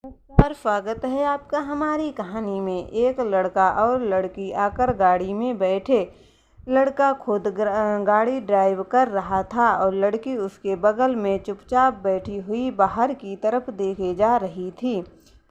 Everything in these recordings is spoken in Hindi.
नमस्कार, स्वागत है आपका हमारी कहानी में। एक लड़का और लड़की आकर गाड़ी में बैठे। लड़का खुद गाड़ी ड्राइव कर रहा था और लड़की उसके बगल में चुपचाप बैठी हुई बाहर की तरफ देखे जा रही थी।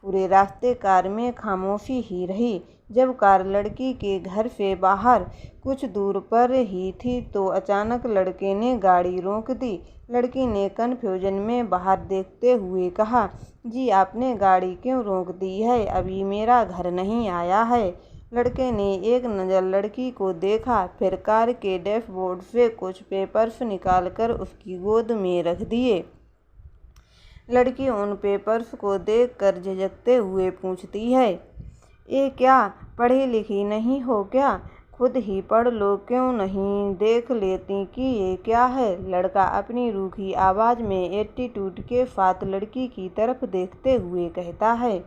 पूरे रास्ते कार में खामोशी ही रही। जब कार लड़की के घर से बाहर कुछ दूर पर ही थी तो अचानक लड़के ने गाड़ी रोक दी। लड़की ने कन्फ्यूजन में बाहर देखते हुए कहा, जी आपने गाड़ी क्यों रोक दी है? अभी मेरा घर नहीं आया है। लड़के ने एक नज़र लड़की को देखा, फिर कार के डैशबोर्ड से कुछ पेपर्स निकालकर उसकी गोद में रख दिए। लड़की उन पेपर्स को देखकर झिझकते हुए पूछती है, ये क्या, पढ़ी लिखी नहीं हो क्या? खुद ही पढ़ लो, क्यों नहीं देख लेती कि ये क्या है? लड़का अपनी रूखी आवाज़ में एटीट्यूड के साथ लड़की की तरफ देखते हुए कहता है।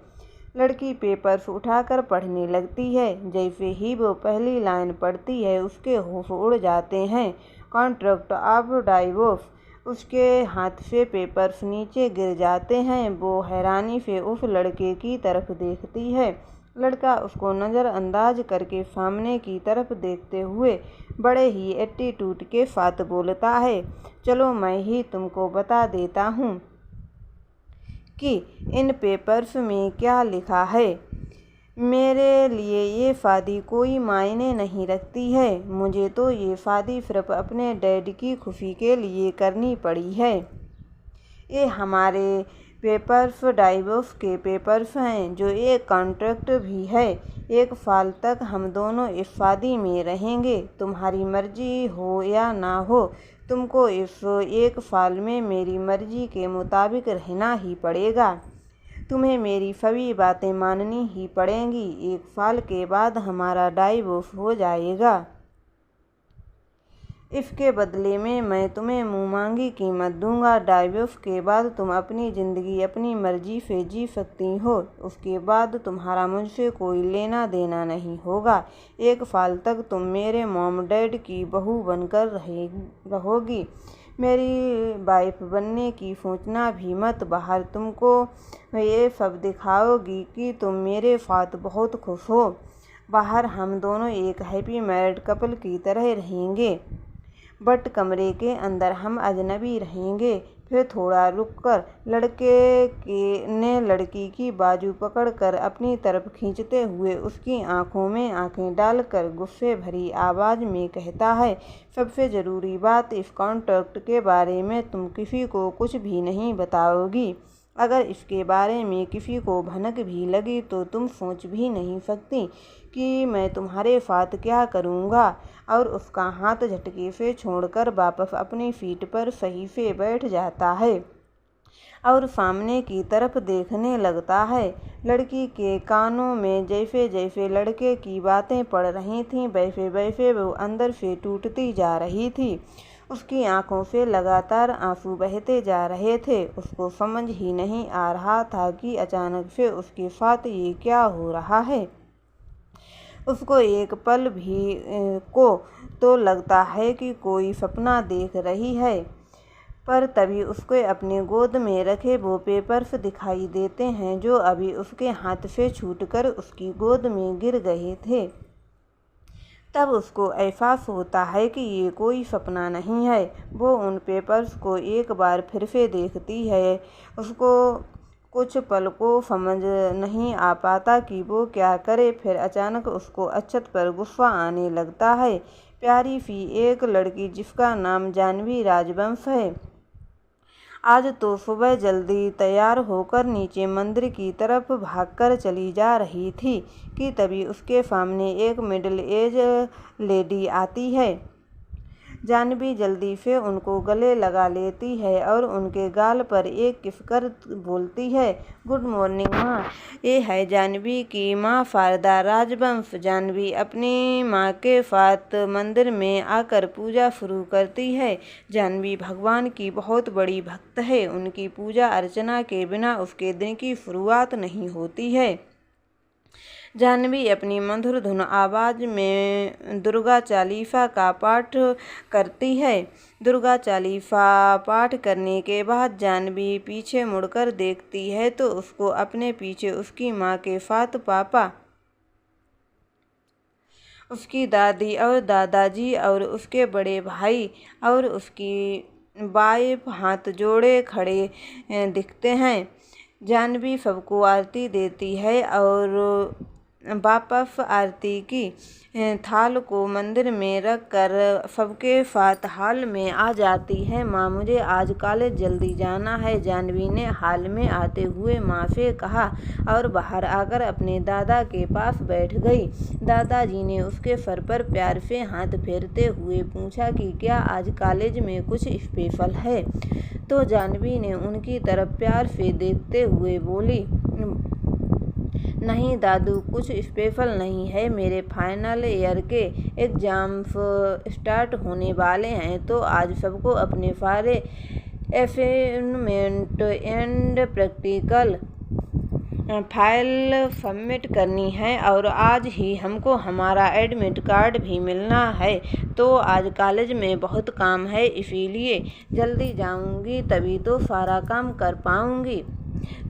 लड़की पेपर्स उठाकर पढ़ने लगती है। जैसे ही वो पहली लाइन पढ़ती है उसके होश उड़ जाते हैं। Contract of divorce. उसके हाथ से पेपर्स नीचे गिर जाते हैं। वो हैरानी से उस लड़के की तरफ देखती है। लड़का उसको नज़रअंदाज करके सामने की तरफ देखते हुए बड़े ही एटीट्यूड के साथ बोलता है, चलो मैं ही तुमको बता देता हूँ कि इन पेपर्स में क्या लिखा है। मेरे लिए ये शादी कोई मायने नहीं रखती है। मुझे तो ये शादी सिर्फ अपने डैड की खुशी के लिए करनी पड़ी है। ये हमारे पेपर्स डाइवोर्स के पेपर्स हैं, जो एक कॉन्ट्रैक्ट भी है। 1 साल तक हम दोनों इस शादी में रहेंगे। तुम्हारी मर्जी हो या ना हो, तुमको इस 1 साल में मेरी मर्जी के मुताबिक रहना ही पड़ेगा। तुम्हें मेरी सभी बातें माननी ही पड़ेंगी। 1 साल के बाद हमारा डाइवोर्स हो जाएगा। इसके बदले में मैं तुम्हें मुँह मांगी कीमत दूंगा। डाइवोर्स के बाद तुम अपनी ज़िंदगी अपनी मर्जी से जी सकती हो। उसके बाद तुम्हारा मुझसे कोई लेना देना नहीं होगा। 1 साल तक तुम मेरे मॉम डैड की बहू बनकर रहोगी। मेरी वाइफ बनने की सोचना भी मत। बाहर तुमको ये सब दिखाओगी कि तुम मेरे साथ बहुत खुश हो। बाहर हम दोनों एक हैप्पी मैरिड कपल की तरह रहेंगे, बट कमरे के अंदर हम अजनबी रहेंगे। फिर थोड़ा रुककर लड़के ने लड़की की बाजू पकड़कर अपनी तरफ खींचते हुए उसकी आंखों में आंखें डालकर गुस्से भरी आवाज़ में कहता है, सबसे ज़रूरी बात, इस कॉन्ट्रैक्ट के बारे में तुम किसी को कुछ भी नहीं बताओगी। अगर इसके बारे में किसी को भनक भी लगी तो तुम सोच भी नहीं सकती कि मैं तुम्हारे साथ क्या करूँगा। और उसका हाथ झटके से छोड़कर वापस अपनी सीट पर सही से बैठ जाता है और सामने की तरफ देखने लगता है। लड़की के कानों में जैसे जैसे लड़के की बातें पड़ रही थीं वैसे वैसे वो अंदर से टूटती जा रही थी। उसकी आंखों से लगातार आंसू बहते जा रहे थे। उसको समझ ही नहीं आ रहा था कि अचानक से उसके साथ ये क्या हो रहा है। उसको एक पल भी को तो लगता है कि कोई सपना देख रही है, पर तभी उसको अपने गोद में रखे वो पेपर्स दिखाई देते हैं जो अभी उसके हाथ से छूटकर उसकी गोद में गिर गए थे। तब उसको एहसास होता है कि ये कोई सपना नहीं है। वो उन पेपर्स को एक बार फिर से देखती है। उसको कुछ पल को समझ नहीं आ पाता कि वो क्या करे। फिर अचानक उसको अक्षत पर गुस्सा आने लगता है। प्यारी सी एक लड़की जिसका नाम जानवी राजवंश है, आज तो सुबह जल्दी तैयार होकर नीचे मंदिर की तरफ भागकर चली जा रही थी कि तभी उसके सामने एक मिडिल एज लेडी आती है। जानवी जल्दी से उनको गले लगा लेती है और उनके गाल पर एक किस कर बोलती है, गुड मॉर्निंग माँ। ये है जानवी की माँ शारदा राजवंश। जानवी अपनी माँ के साथ मंदिर में आकर पूजा शुरू करती है। जानवी भगवान की बहुत बड़ी भक्त है। उनकी पूजा अर्चना के बिना उसके दिन की शुरुआत नहीं होती है। जाह्नवी अपनी मधुर धुन आवाज़ में दुर्गा चालीसा का पाठ करती है। दुर्गा चालीसा पाठ करने के बाद जाह्नवी पीछे मुड़कर देखती है तो उसको अपने पीछे उसकी माँ के साथ पापा, उसकी दादी और दादाजी और उसके बड़े भाई और उसकी वाइफ हाथ जोड़े खड़े दिखते हैं। जाह्नवी सबको आरती देती है और वापस आरती की थाल को मंदिर में रख कर सबके साथ हॉल में आ जाती है। माँ, मुझे आज कॉलेज जल्दी जाना है, जाह्नवी ने हॉल में आते हुए माँ से कहा और बाहर आकर अपने दादा के पास बैठ गई। दादाजी ने उसके सर पर प्यार से हाथ फेरते हुए पूछा कि क्या आज कॉलेज में कुछ स्पेशल है? तो जाह्नवी ने उनकी तरफ प्यार से देखते हुए बोली, नहीं दादू, कुछ स्पेशल नहीं है। मेरे फाइनल ईयर के एग्ज़ाम्स स्टार्ट होने वाले हैं तो आज सबको अपने सारे assignment and practical file submit करनी है और आज ही हमको हमारा एडमिट कार्ड भी मिलना है। तो आज कॉलेज में बहुत काम है, इसीलिए जल्दी जाऊंगी, तभी तो सारा काम कर पाऊंगी।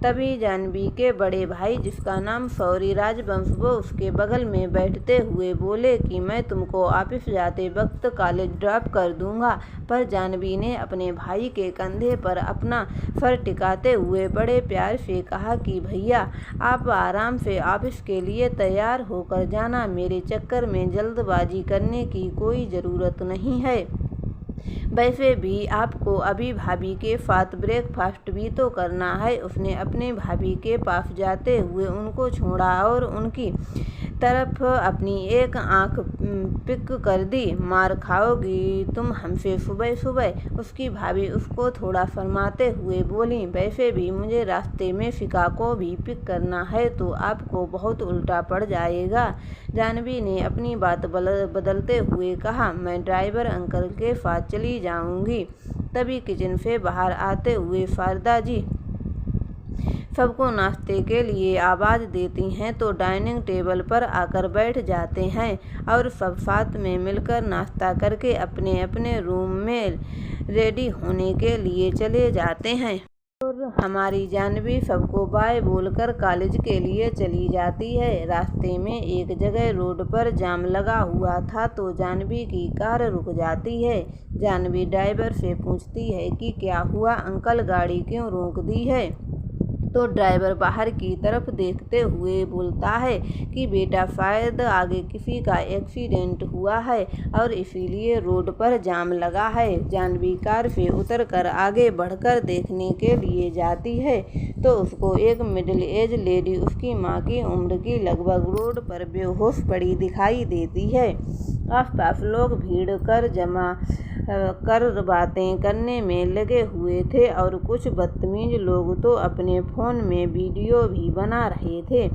तभी जाह्नवी के बड़े भाई, जिसका नाम शौरी राजवंश, वो उसके बगल में बैठते हुए बोले कि मैं तुमको ऑफिस जाते वक्त कॉलेज ड्रॉप कर दूंगा। पर जाह्नवी ने अपने भाई के कंधे पर अपना सर टिकाते हुए बड़े प्यार से कहा कि भैया, आप आराम से ऑफिस के लिए तैयार होकर जाना, मेरे चक्कर में जल्दबाजी करने की कोई ज़रूरत नहीं है। वैसे भी आपको अभी भाभी के साथ ब्रेकफास्ट भी तो करना है। उसने अपने भाभी के पास जाते हुए उनको छोड़ा और उनकी तरफ अपनी एक आंख पिक कर दी। मार खाओगी तुम हमसे सुबह सुबह, उसकी भाभी उसको थोड़ा शर्माते हुए बोली। वैसे भी मुझे रास्ते में फिका को भी पिक करना है तो आपको बहुत उल्टा पड़ जाएगा। जाह्नवी ने अपनी बात बदलते हुए कहा, मैं ड्राइवर अंकल के साथ चली जाऊंगी। तभी किचन से बाहर आते हुए शारदा जी सबको नाश्ते के लिए आवाज़ देती हैं तो डाइनिंग टेबल पर आकर बैठ जाते हैं और सब साथ में मिलकर नाश्ता करके अपने अपने रूम में रेडी होने के लिए चले जाते हैं। और हमारी जाह्नवी सबको बाय बोलकर कॉलेज के लिए चली जाती है। रास्ते में एक जगह रोड पर जाम लगा हुआ था तो जाह्नवी की कार रुक जाती है। जाह्नवी ड्राइवर से पूछती है कि क्या हुआ अंकल, गाड़ी क्यों रोक दी है? तो ड्राइवर बाहर की तरफ देखते हुए बोलता है कि बेटा, शायद आगे किसी का एक्सीडेंट हुआ है और इसीलिए रोड पर जाम लगा है। जाह्नवी कार से उतरकर आगे बढ़कर देखने के लिए जाती है तो उसको एक मिडिल एज लेडी उसकी माँ की उम्र की लगभग रोड पर बेहोश पड़ी दिखाई देती है। आसपास लोग भीड़ कर जमा कर बातें करने में लगे हुए थे और कुछ बदतमीज लोग तो अपने फ़ोन में वीडियो भी बना रहे थे,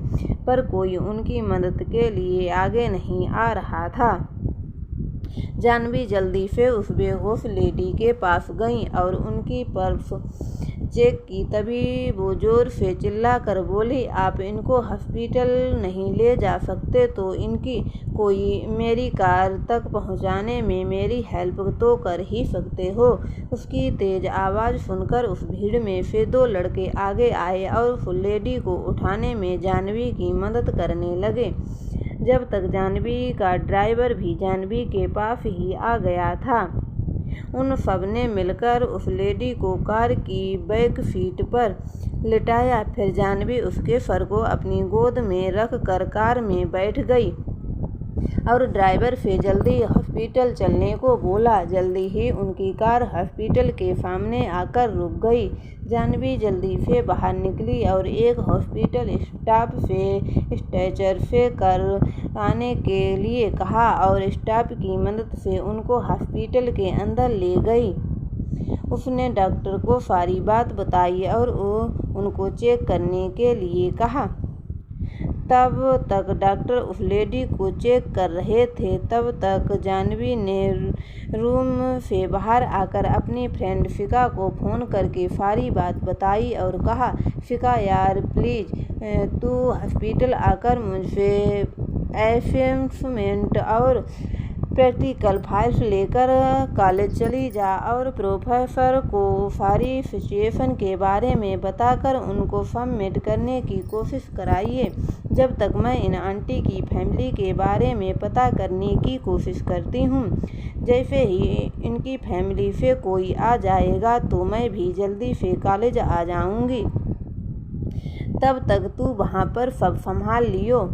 पर कोई उनकी मदद के लिए आगे नहीं आ रहा था। जाह्नवी जल्दी से उस बेहोश लेडी के पास गई और उनकी पर्स चेक की। तभी वो जोर से चिल्ला कर बोली, आप इनको हॉस्पिटल नहीं ले जा सकते तो इनकी कोई मेरी कार तक पहुंचाने में मेरी हेल्प तो कर ही सकते हो। उसकी तेज़ आवाज़ सुनकर उस भीड़ में से दो लड़के आगे आए और उस लेडी को उठाने में जाह्नवी की मदद करने लगे। जब तक जाह्नवी का ड्राइवर भी जाह्नवी के पास ही आ गया था। उन सब ने मिलकर उस लेडी को कार की बैक सीट पर लिटाया। फिर जाह्नवी उसके सर को अपनी गोद में रख कर कार में बैठ गई और ड्राइवर से जल्दी हॉस्पिटल चलने को बोला। जल्दी ही उनकी कार हॉस्पिटल के सामने आकर रुक गई। जाह्नवी जल्दी से बाहर निकली और एक हॉस्पिटल स्टाफ से स्ट्रेचर से कर आने के लिए कहा और स्टाफ की मदद से उनको हॉस्पिटल के अंदर ले गई। उसने डॉक्टर को सारी बात बताई और उनको चेक करने के लिए कहा। तब तक डॉक्टर उस लेडी को चेक कर रहे थे। तब तक जाह्नवी ने रूम से बाहर आकर अपनी फ्रेंड फ़िका को फ़ोन करके सारी बात बताई और कहा, फ़िका यार प्लीज़ तू हॉस्पिटल आकर मुझसे असाइनमेंट और प्रैक्टिकल फाइल्स लेकर कॉलेज चली जा और प्रोफेसर को सारी सिचुएशन के बारे में बताकर उनको सबमिट करने की कोशिश कराइए, जब तक मैं इन आंटी की फैमिली के बारे में पता करने की कोशिश करती हूँ। जैसे ही इनकी फैमिली से कोई आ जाएगा तो मैं भी जल्दी से कॉलेज आ जाऊँगी, तब तक तू वहाँ पर सब संभाल लियो।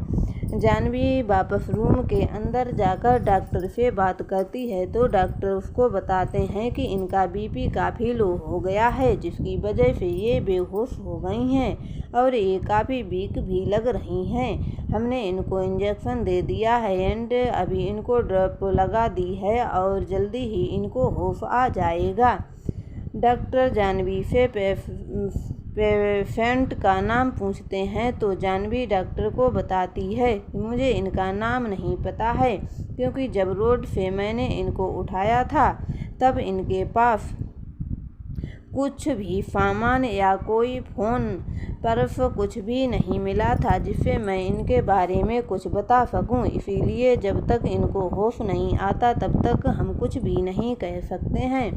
जाह्नवी वापस रूम के अंदर जाकर डॉक्टर से बात करती है तो डॉक्टर उसको बताते हैं कि इनका बीपी काफ़ी लो हो गया है, जिसकी वजह से ये बेहोश हो गई हैं और ये काफ़ी वीक भी लग रही हैं। हमने इनको इंजेक्शन दे दिया है एंड अभी इनको ड्रॉप लगा दी है और जल्दी ही इनको होश आ जाएगा। डॉक्टर जाह्नवी से पेशेंट का नाम पूछते हैं तो जाह्नवी डॉक्टर को बताती है कि मुझे इनका नाम नहीं पता है, क्योंकि जब रोड से मैंने इनको उठाया था तब इनके पास कुछ भी सामान या कोई फ़ोन पर्स कुछ भी नहीं मिला था जिससे मैं इनके बारे में कुछ बता सकूं, इसीलिए जब तक इनको होश नहीं आता तब तक हम कुछ भी नहीं कह सकते हैं।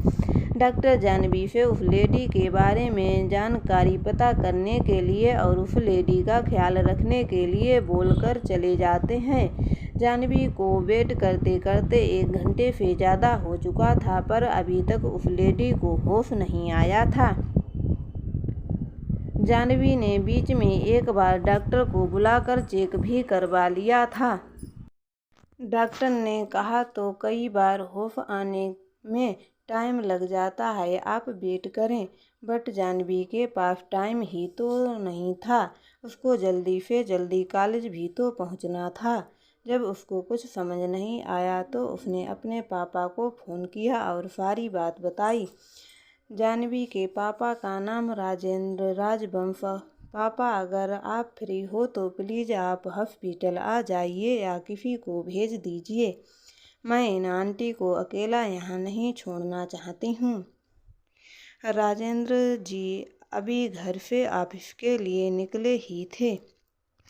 डॉक्टर जाह्नवी से उस लेडी के बारे में जानकारी पता करने के लिए और उस लेडी का ख्याल रखने के लिए बोलकर चले जाते हैं। जाह्नवी को वेट करते करते 1 घंटे से ज़्यादा हो चुका था, पर अभी तक उस लेडी को होश नहीं आया था। जाह्नवी ने बीच में एक बार डॉक्टर को बुलाकर चेक भी करवा लिया था। डॉक्टर ने कहा तो कई बार होश आने में टाइम लग जाता है, आप वेट करें। बट जाह्नवी के पास टाइम ही तो नहीं था, उसको जल्दी से जल्दी कॉलेज भी तो पहुंचना था। जब उसको कुछ समझ नहीं आया तो उसने अपने पापा को फ़ोन किया और सारी बात बताई। जाह्नवी के पापा का नाम राजेंद्र राजवंश। पापा अगर आप फ्री हो तो प्लीज़ आप हॉस्पिटल आ जाइए या किसी को भेज दीजिए, मैं इन आंटी को अकेला यहाँ नहीं छोड़ना चाहती हूँ। राजेंद्र जी अभी घर से ऑफिस के लिए निकले ही थे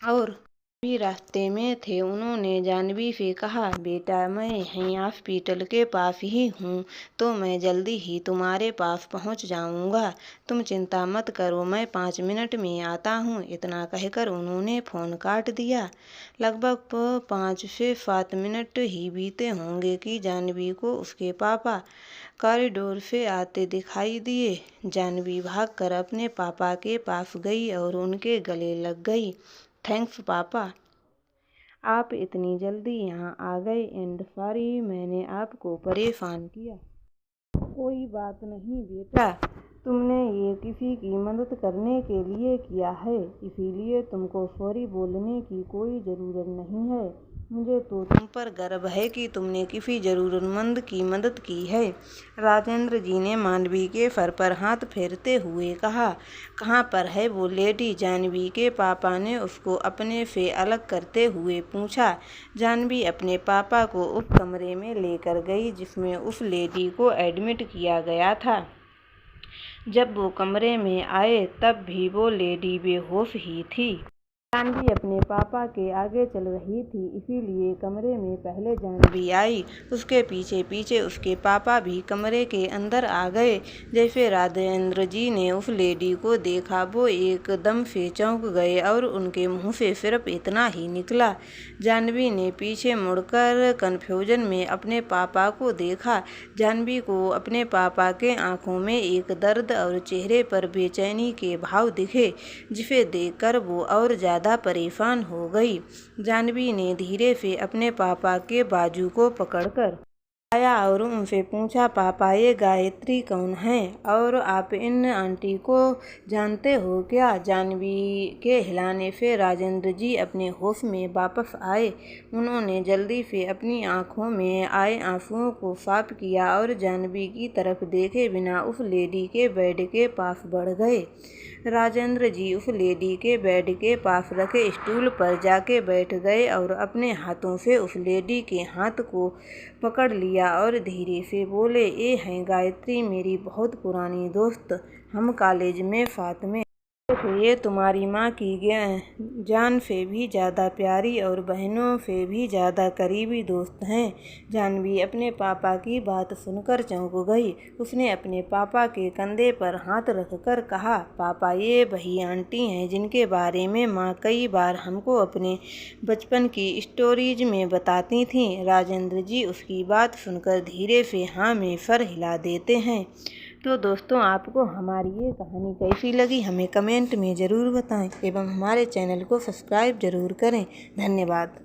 और भी रास्ते में थे। उन्होंने जाह्नवी से कहा, बेटा मैं यहीं हॉस्पिटल के पास ही हूँ तो मैं जल्दी ही तुम्हारे पास पहुँच जाऊँगा, तुम चिंता मत करो, मैं 5 मिनट में आता हूँ। इतना कहकर उन्होंने फ़ोन काट दिया। लगभग 5 से 7 मिनट ही बीते होंगे कि जाह्नवी को उसके पापा कॉरिडोर से आते दिखाई दिए। जाह्नवी भागकर अपने पापा के पास गई और उनके गले लग गई। थैंक्स पापा, आप इतनी जल्दी यहाँ आ गए एंड सॉरी मैंने आपको परेशान किया। कोई बात नहीं बेटा, तुमने ये किसी की मदद करने के लिए किया है, इसीलिए तुमको सॉरी बोलने की कोई ज़रूरत नहीं है। मुझे तो तुम पर गर्व है कि तुमने किसी ज़रूरतमंद की मदद की है। राजेंद्र जी ने जाह्नवी के सर पर हाथ फेरते हुए कहा, कहाँ पर है वो लेडी? जाह्नवी के पापा ने उसको अपने से अलग करते हुए पूछा। जाह्नवी अपने पापा को उस कमरे में लेकर गई जिसमें उस लेडी को एडमिट किया गया था। जब वो कमरे में आए तब भी वो लेडी बेहोश ही थी। जाह्नवी अपने पापा के आगे चल रही थी, इसीलिए कमरे में पहले जाह्नवी आई, उसके पीछे पीछे उसके पापा भी कमरे के अंदर आ गए। जैसे राजेंद्र जी ने उस लेडी को देखा वो एकदम से चौंक गए और उनके मुंह से सिर्फ इतना ही निकला। जाह्नवी ने पीछे मुड़कर कन्फ्यूजन में अपने पापा को देखा। जाह्नवी को अपने पापा के आंखों में एक दर्द और चेहरे पर बेचैनी के भाव दिखे, जिसे देखकर वो और ज़्यादा परेशान हो गई। जाह्नवी ने धीरे से अपने पापा के बाजू को पकड़कर आया और उनसे पूछा, पापा ये गायत्री कौन है और आप इन आंटी को जानते हो क्या? जाह्नवी के हिलाने से राजेंद्र जी अपने होश में वापस आए। उन्होंने जल्दी से अपनी आंखों में आए आंसुओं को साफ किया और जाह्नवी की तरफ देखे बिना उस लेडी के बेड के पास बढ़ गए। राजेंद्र जी उस लेडी के बेड के पास रखे स्टूल पर जाके बैठ गए और अपने हाथों से उस लेडी के हाथ को पकड़ लिया और धीरे से बोले, ये हैं गायत्री, मेरी बहुत पुरानी दोस्त। हम कॉलेज में साथ में ये तुम्हारी माँ की जान से भी ज़्यादा प्यारी और बहनों से भी ज़्यादा करीबी दोस्त हैं। जानवी अपने पापा की बात सुनकर चौंक गई। उसने अपने पापा के कंधे पर हाथ रखकर कहा, पापा, ये वही आंटी हैं जिनके बारे में माँ कई बार हमको अपने बचपन की स्टोरीज में बताती थीं। राजेंद्र जी उसकी बात सुनकर धीरे से हाँ में सर हिला देते हैं। तो दोस्तों, आपको हमारी ये कहानी कैसी लगी हमें कमेंट में ज़रूर बताएं एवं हमारे चैनल को सब्सक्राइब ज़रूर करें। धन्यवाद।